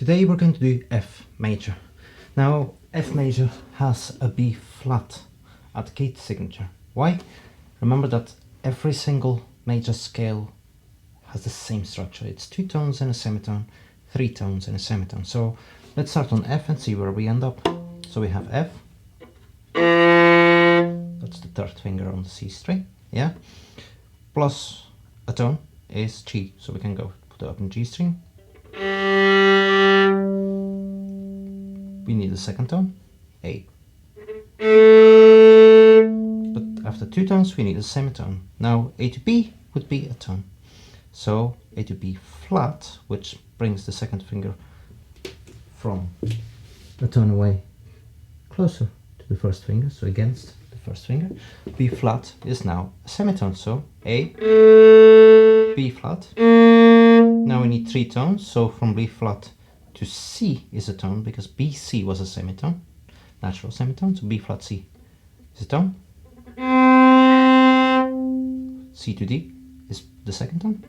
Today we're going to do F major. Now F major has a B flat at gate signature. Why? Remember that every single major scale has the same structure. It's 2 tones and a semitone, 3 tones and a semitone. So let's start on F and see where we end up. So we have F, that's the third finger on the C string, yeah, plus a tone is G, so we can go put it up in G string. We need a second tone, A. But after 2 tones we need a semitone. Now A to B would be a tone. So A to B flat, which brings the second finger from a tone away closer to the first finger, so against the first finger. B flat is now a semitone, so A, B flat. Now we need 3 tones, so from B flat to C is a tone, because B, C was a semitone, natural semitone, so B flat C is a tone. C to D is the second tone.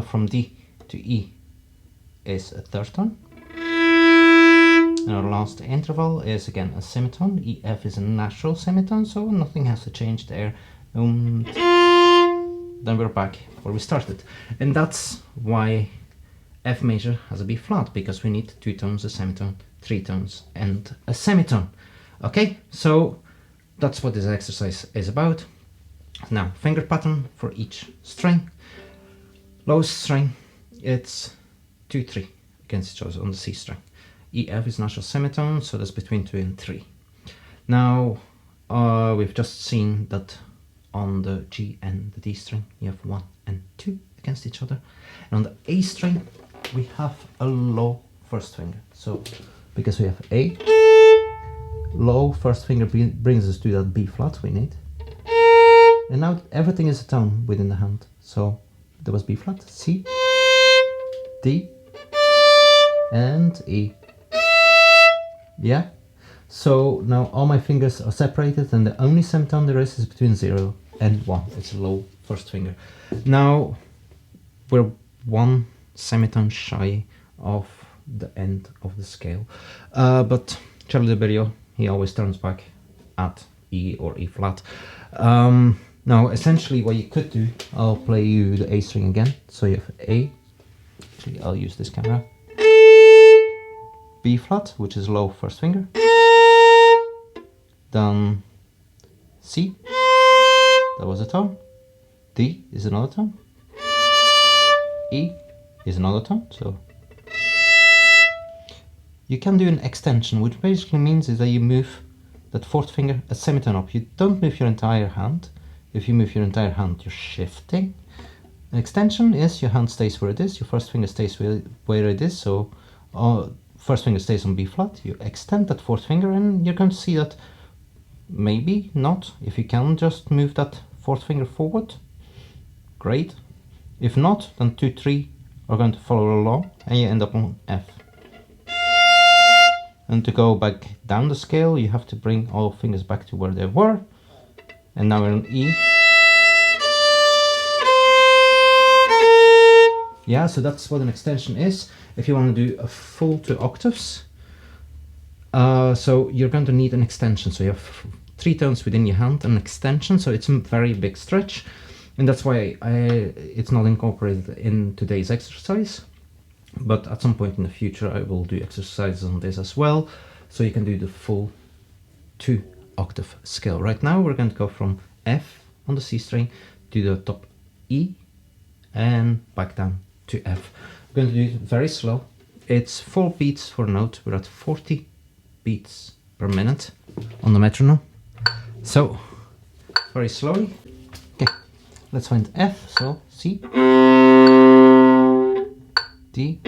From D to E is a third tone. And our last interval is again a semitone. E, F is a natural semitone, so nothing has to change there. Then we're back where we started. And that's why F major has a B flat, because we need 2 tones, a semitone, 3 tones, and a semitone. Okay, so that's what this exercise is about. Now, finger pattern for each string. Lowest string, it's 2, 3 against each other on the C string. E, F is natural semitone, so that's between 2 and 3. Now, we've just seen that on the G and the D string, you have 1 and 2 against each other. And on the A string, we have a low first finger. So, because we have A, low first finger brings us to that B flat we need. And now everything is a tone within the hand. So, there was B flat, C, D, and E. Yeah? So now all my fingers are separated, and the only semitone there is between 0 and 1. It's a low first finger. Now we're 1 semitone shy of the end of the scale. But Charlie de Berrio, he always turns back at E or E flat. Now essentially what you could do, I'll play you the A string again. So you have A, actually I'll use this camera. B flat, which is low first finger. Then C, that was a tone. D is another tone. E is another tone. So you can do an extension, which basically means is that you move that fourth finger a semitone up. You don't move your entire hand. If you move your entire hand, you're shifting. An extension is your hand stays where it is, your first finger stays where it is, so first finger stays on B flat, you extend that fourth finger, and you're going to see that maybe not. If you can just move that fourth finger forward, great. If not, then 2, 3 are going to follow along, and you end up on F. And to go back down the scale, you have to bring all fingers back to where they were. And now we're on E. Yeah, so that's what an extension is. If you want to do a full 2 octaves, so you're going to need an extension. So you have 3 tones within your hand, an extension, so it's a very big stretch. And that's why it's not incorporated in today's exercise. But at some point in the future, I will do exercises on this as well. So you can do the full 2 octave scale. Right now we're going to go from F on the C string to the top E and back down to F. We're going to do it very slow. It's 4 beats for a note. We're at 40 beats per minute on the metronome. So very slowly. Okay, let's find F. So C, D,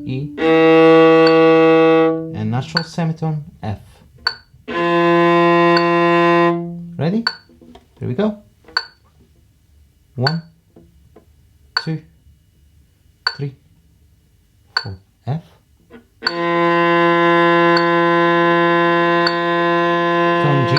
E, and natural semitone F. Ready? Here we go. 1, 2, 3, 4, F. Tone G.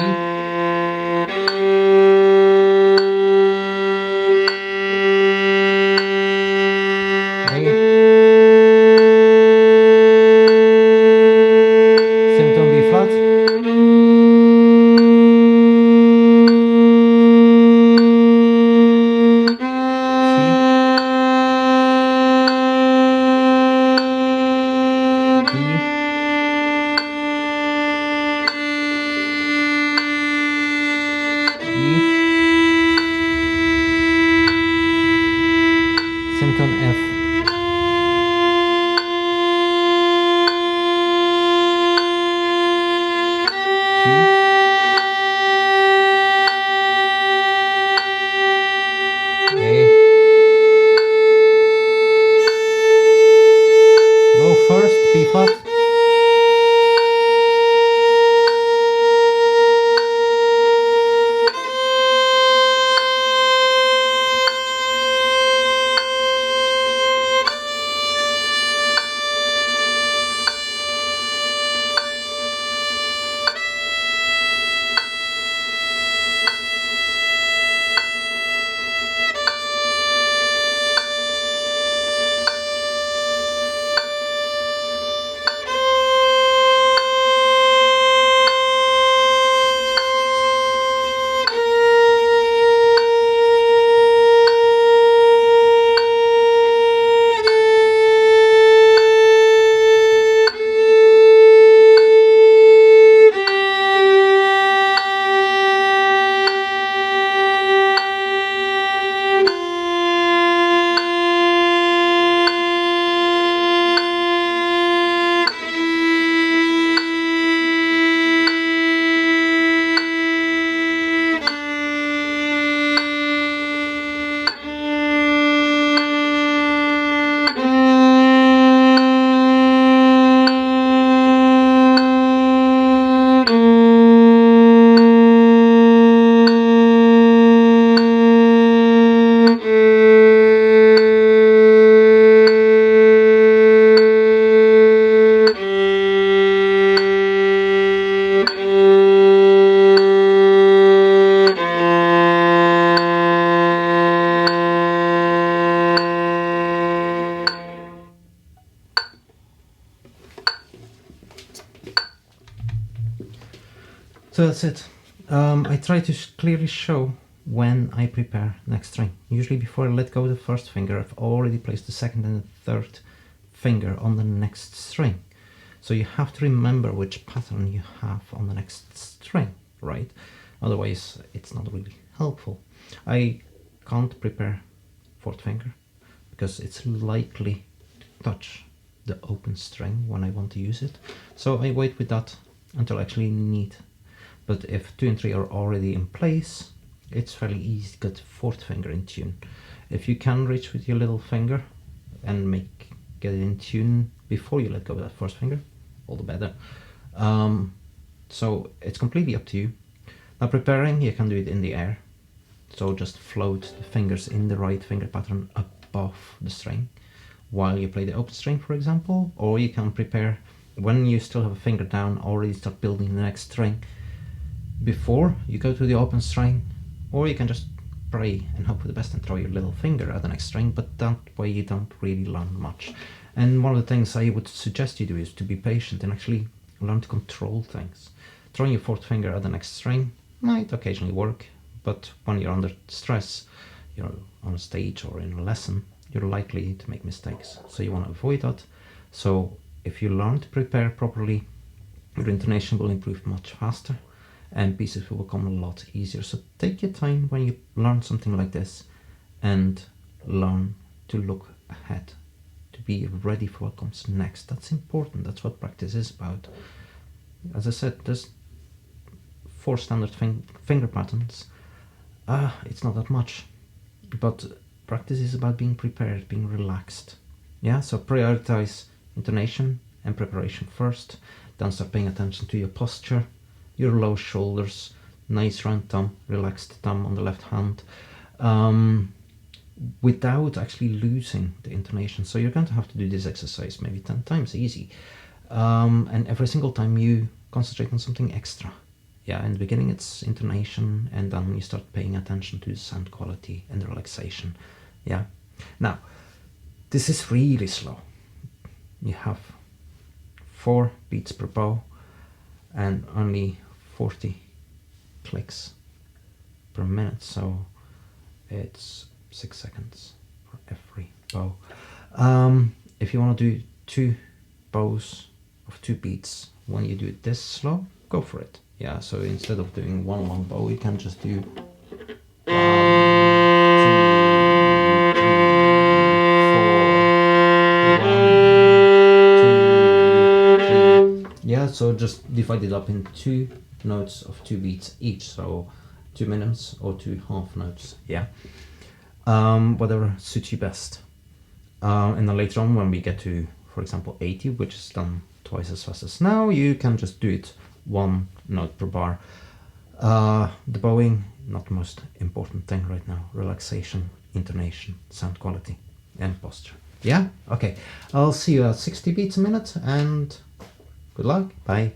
So that's it. I try to clearly show when I prepare next string. Usually before I let go of the first finger, I've already placed the second and the third finger on the next string. So you have to remember which pattern you have on the next string, right? Otherwise, it's not really helpful. I can't prepare fourth finger because it's likely to touch the open string when I want to use it. So I wait with that until I actually need. But if 2 and 3 are already in place, it's fairly easy to get fourth finger in tune. If you can reach with your little finger and get it in tune before you let go of that first finger, all the better. So it's completely up to you. Now preparing, you can do it in the air. So just float the fingers in the right finger pattern above the string while you play the open string, for example. Or you can prepare when you still have a finger down, already start building the next string before you go to the open string. Or you can just pray and hope for the best and throw your little finger at the next string, but that way you don't really learn much. And one of the things I would suggest you do is to be patient and actually learn to control things. Throwing your fourth finger at the next string might occasionally work, but when you're under stress, you're on a stage or in a lesson, you're likely to make mistakes. So you want to avoid that. So if you learn to prepare properly, your intonation will improve much faster and pieces will become a lot easier. So take your time when you learn something like this and learn to look ahead, to be ready for what comes next. That's important. That's what practice is about. As I said, there's 4 standard finger patterns. It's not that much, but practice is about being prepared, being relaxed. Yeah, so prioritize intonation and preparation first, then start paying attention to your posture, your low shoulders, nice round thumb, relaxed thumb on the left hand, without actually losing the intonation. So you're going to have to do this exercise maybe 10 times, easy. And every single time you concentrate on something extra. Yeah, in the beginning it's intonation, and then you start paying attention to the sound quality and relaxation. Yeah. Now, this is really slow. You have 4 beats per bow and only 40 clicks per minute, so it's 6 seconds for every bow. If you want to do 2 bows of 2 beats when you do it this slow, go for it. Yeah, so instead of doing 1 long bow, you can just do 1, 2, 3, 4. Yeah, so just divide it up in 2 notes of 2 beats each, so 2 minutes or 2 half notes. Yeah, whatever suits you best. And then later on, when we get to, for example, 80, which is done twice as fast as now, you can just do it 1 note per bar. The bowing, not the most important thing right now. Relaxation, intonation, sound quality, and posture. Yeah? Okay. I'll see you at 60 beats a minute, and good luck. Bye.